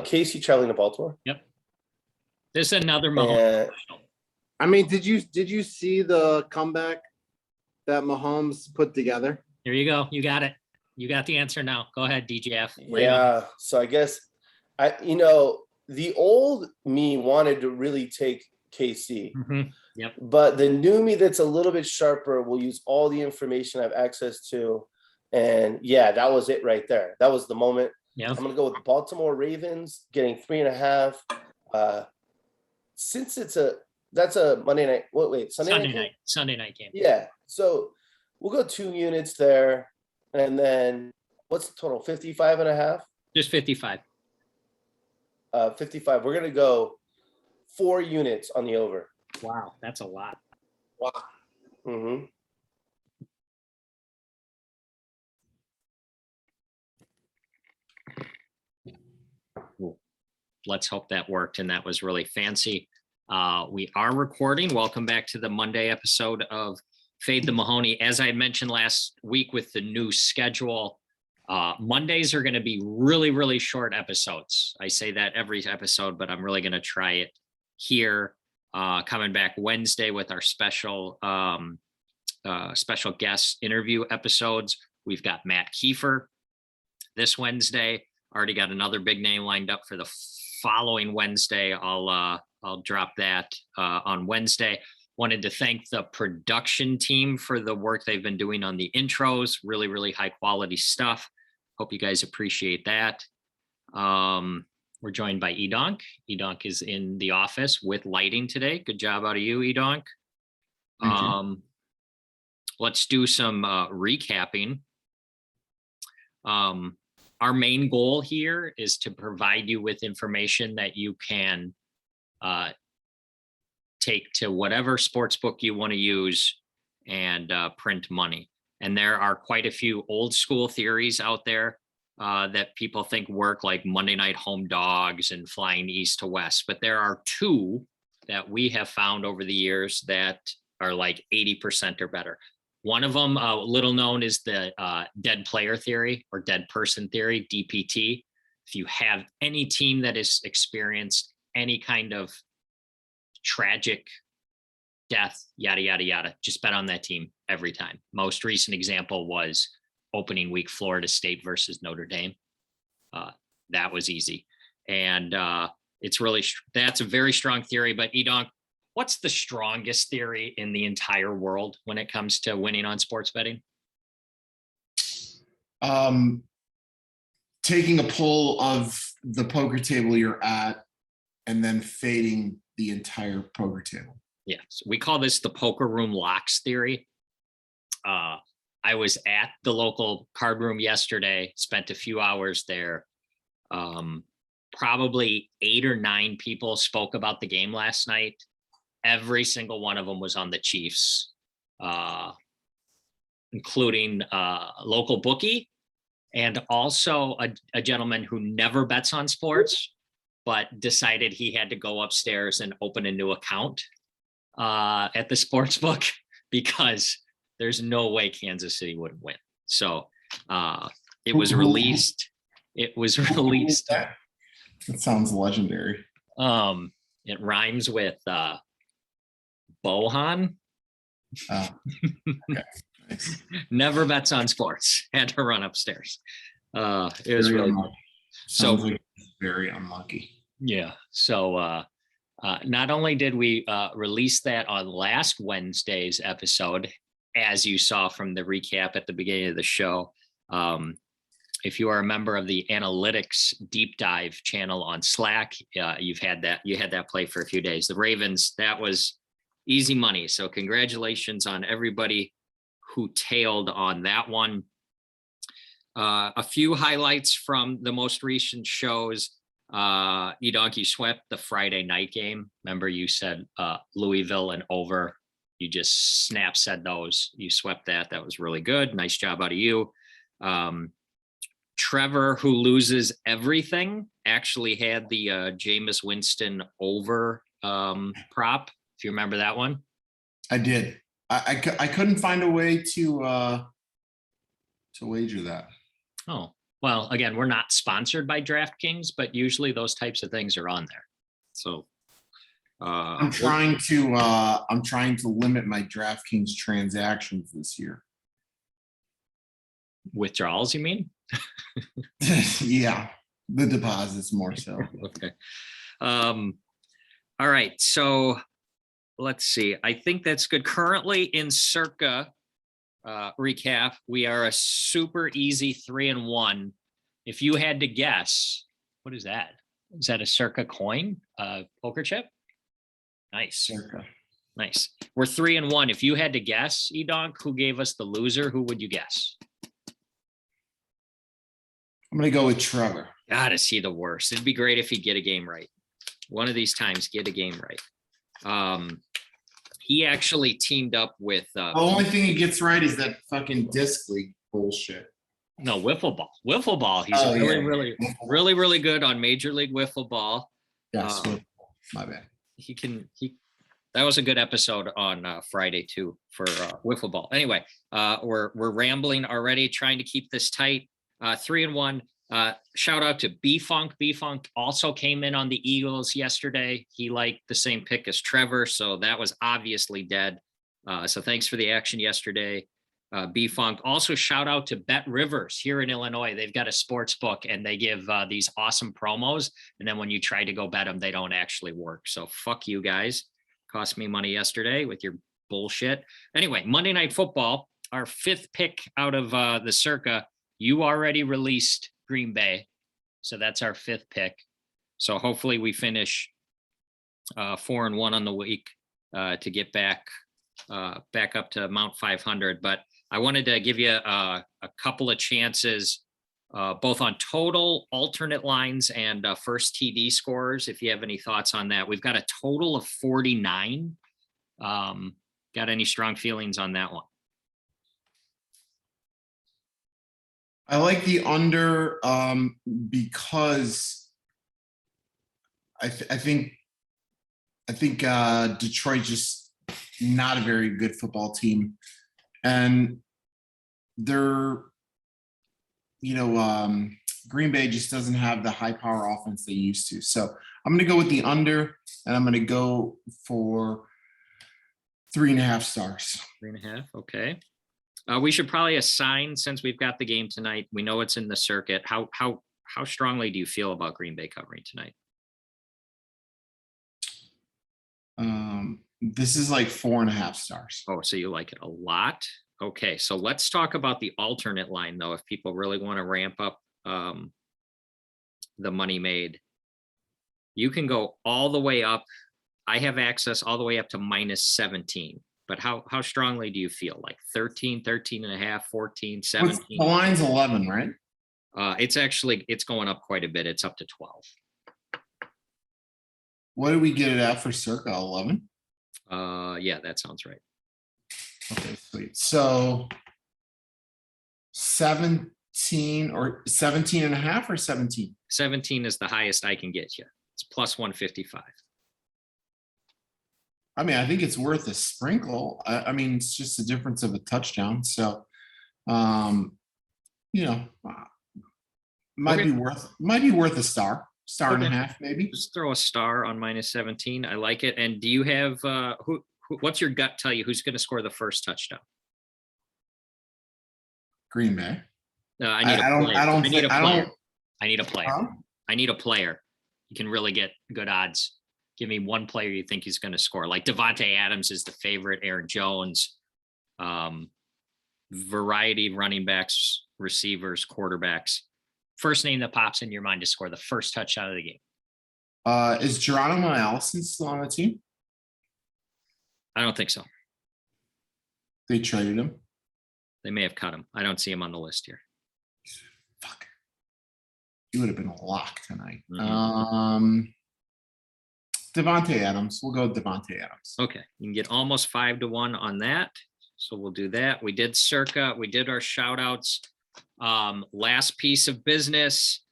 Casey traveling to Baltimore. Yep. This is another Mahomes. I mean, did you see the comeback that Mahomes put together? Here you go. You got it. You got the answer now. Go ahead, DJF. Yeah. So I guess the old me wanted to really take KC. Mm-hmm. Yep. But the new me that's a little bit sharper will use all the information I have access to. And yeah, that was it right there. That was the moment. Yeah. I'm gonna go with Baltimore Ravens getting 3.5. Since that's a Monday night. Wait, Sunday night game. Yeah. So we'll go 2 units there. And then what's the total? 55.5? Just 55. 55. We're gonna go 4 units on the over. Wow, that's a lot. Wow. Mm-hmm. Let's hope that worked and that was really fancy. We are recording. Welcome back to the Monday episode of Fade the Mahoney. As I mentioned last week with the new schedule, Mondays are going to be really, really short episodes. I say that every episode, but I'm really going to try it here. Coming back Wednesday with our special guest interview episodes. We've got Matt Kiefer this Wednesday. Already got another big name lined up for the following Wednesday. I'll drop that on Wednesday. Wanted to thank the production team for the work they've been doing on the intros. Really, really high quality stuff. Hope you guys appreciate that. We're joined by Edonk. Edonk is in the office with lighting today. Good job out of you, Edonk. Let's do some recapping. Our main goal here is to provide you with information that you can take to whatever sports book you want to use and print money. And there are quite a few old school theories out there that people think work, like Monday Night Home Dogs and flying east to west. But there are 2 that we have found over the years that are like 80% or better. One of them, little known, is the dead player theory or dead person theory, DPT. If you have any team that has experienced any kind of tragic death, yada, yada, yada, just bet on that team every time. Most recent example was opening week Florida State versus Notre Dame. That was easy. And that's a very strong theory. But Edonk, what's the strongest theory in the entire world when it comes to winning on sports betting? Taking a pull of the poker table you're at and then fading the entire poker table. Yeah, so we call this the poker room locks theory. I was at the local card room yesterday, spent a few hours there. Probably 8 or 9 people spoke about the game last night. Every single one of them was on the Chiefs, including a local bookie and also a gentleman who never bets on sports, but decided he had to go upstairs and open a new account at the sports book because there's no way Kansas City would win. So it was released. That sounds legendary. It rhymes with Bohan. Oh, okay. Nice. Never bets on sports. Had to run upstairs. It was Very really unlucky. Sounds like very unlucky. Yeah. So not only did we release that on last Wednesday's episode, as you saw from the recap at the beginning of the show, if you are a member of the analytics deep dive channel on Slack, you had that play for a few days. The Ravens, that was easy money. So congratulations on everybody who tailed on that one. A few highlights from the most recent shows. Edonk, you swept the Friday night game. Remember you said Louisville and over. You just said those. You swept that. That was really good. Nice job out of you. Trevor, who loses everything, actually had the Jameis Winston over prop. If you remember that one. I did. I couldn't find a way to wager that. Oh, Well, again, we're not sponsored by DraftKings, but usually those types of things are on there. So I'm trying to limit my DraftKings transactions this year. withdrawals, you mean? Yeah, the deposits more so. Okay. All right. So let's see. I think that's good. Currently in Circa recap, we are a super easy 3-1. If you had to guess, what is that? Is that a Circa coin? Poker chip? Nice. Circa. Nice. We're 3-1. If you had to guess, Edonk, who gave us the loser, who would you guess? I'm gonna go with Trevor. God, is he the worst? It'd be great if he'd get a game right. One of these times, get a game right. He actually teamed up with The only thing he gets right is that fucking disc league bullshit. no wiffle ball. Wiffle ball. He's Oh, really, yeah. really good on Major League Wiffle Ball. Yes, my bad. That was a good episode on Friday too for wiffle ball. Anyway, we're rambling already, trying to keep this tight. 3-1. Shout out to B-Funk. B-Funk also came in on the Eagles yesterday. He liked the same pick as Trevor, so that was obviously dead. So thanks for the action yesterday, B-Funk. Also shout out to Bet Rivers here in Illinois. They've got a sports book and they give these awesome promos. And then when you try to go bet them, they don't actually work. So fuck you guys. Cost me money yesterday with your bullshit. Anyway, Monday Night Football, our 5th pick out of the Circa. You already released Green Bay. So that's our 5th pick. So hopefully we finish 4-1 on the week to get back up to Mount 500. But I wanted to give you a couple of chances, both on total, alternate lines, and first TD scores. If you have any thoughts on that, we've got a total of 49. Got any strong feelings on that one? I like the under because I think Detroit just not a very good football team, and they're Green Bay just doesn't have the high power offense they used to. So I'm going to go with the under, and I'm going to go for 3.5 stars. 3.5. Okay. We should probably assign, since we've got the game tonight, we know it's in the circuit. How strongly do you feel about Green Bay covering tonight? This is like 4.5 stars. Oh, so you like it a lot. Okay, so let's talk about the alternate line, though, if people really want to ramp up the money made. You can go all the way up. I have access all the way up to -17. But how strongly do you feel? Like 13, 13.5, 14, 17? The line's 11, right? It's going up quite a bit. It's up to 12. What did we get it at for Circa? 11? Yeah, that sounds right. Okay, sweet. So 17 or 17.5 or 17? 17 is the highest I can get you. It's +155. I mean, I think it's worth a sprinkle. I mean, it's just the difference of a touchdown. So, might be worth a star and a half, maybe. Just throw a star on -17. I like it. And do you have what's your gut tell you who's going to score the first touchdown? Green Bay. No, I need a player. I need a player. Huh? I need a player. You can really get good odds. Give me one player you think he's going to score. Like Devontae Adams is the favorite. Aaron Jones, variety of running backs, receivers, quarterbacks. First name that pops in your mind to score the first touchdown of the game. Is Geronimo Allison still on the team? I don't think so. They traded him. They may have cut him. I don't see him on the list here. Fuck. He would have been a lock tonight. Mhm. Devontae Adams. We'll go with Devontae Adams. Okay, you can get almost 5-1 on that. So we'll do that. We did Circa. We did our shout outs. Last piece of business.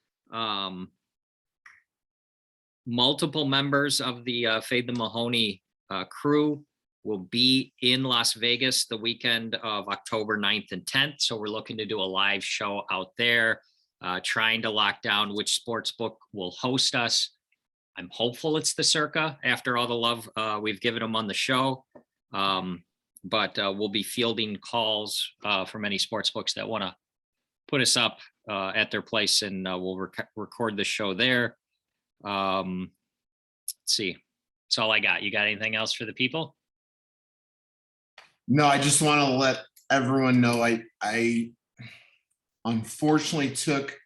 Multiple members of the Fade the Mahoney crew will be in Las Vegas the weekend of October 9th and 10th. So we're looking to do a live show out there. trying to lock down which sports book will host us. I'm hopeful it's the Circa after all the love we've given them on the show. But we'll be fielding calls from any sports books that want to put us up at their place, and we'll record the show there. Let's see. That's all I got. You got anything else for the people? No, I just want to let everyone know I unfortunately took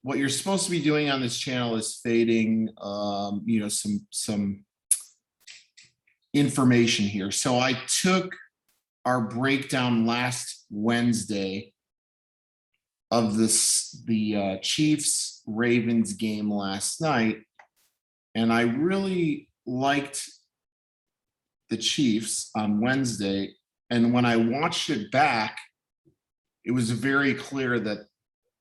what you're supposed to be doing on this channel is fading some information here. So I took our breakdown last Wednesday of the Chiefs Ravens game last night, and I really liked the Chiefs on Wednesday. And when I watched it back, it was very clear that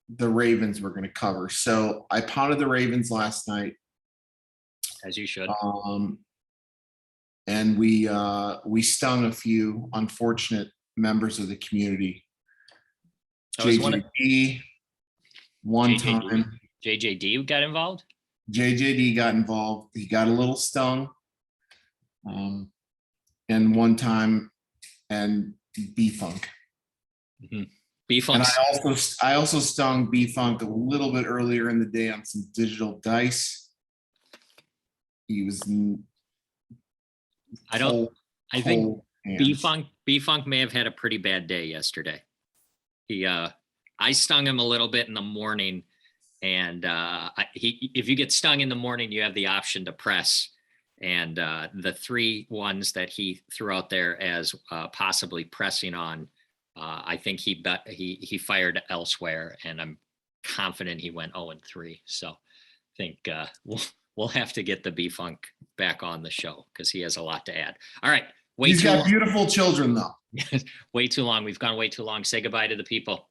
the Ravens were going to cover. So I pounded the Ravens last night. As you should. And we stung a few unfortunate members of the community. JJD one time. JJD got involved? JJD got involved. He got a little stung. And one time, and B-Funk. Mm-hmm. B-Funk. And I also stung B-Funk a little bit earlier in the day on some digital dice. He was I think B-Funk may have had a pretty bad day yesterday. I stung him a little bit in the morning, and if you get stung in the morning, you have the option to press. And the 3 ones that he threw out there as possibly pressing on, I think he fired elsewhere, and I'm confident he went 0-3. So I think we'll have to get the B-Funk back on the show because he has a lot to add. All right. He's got beautiful children, though. Way too long. We've gone way too long. Say goodbye to the people.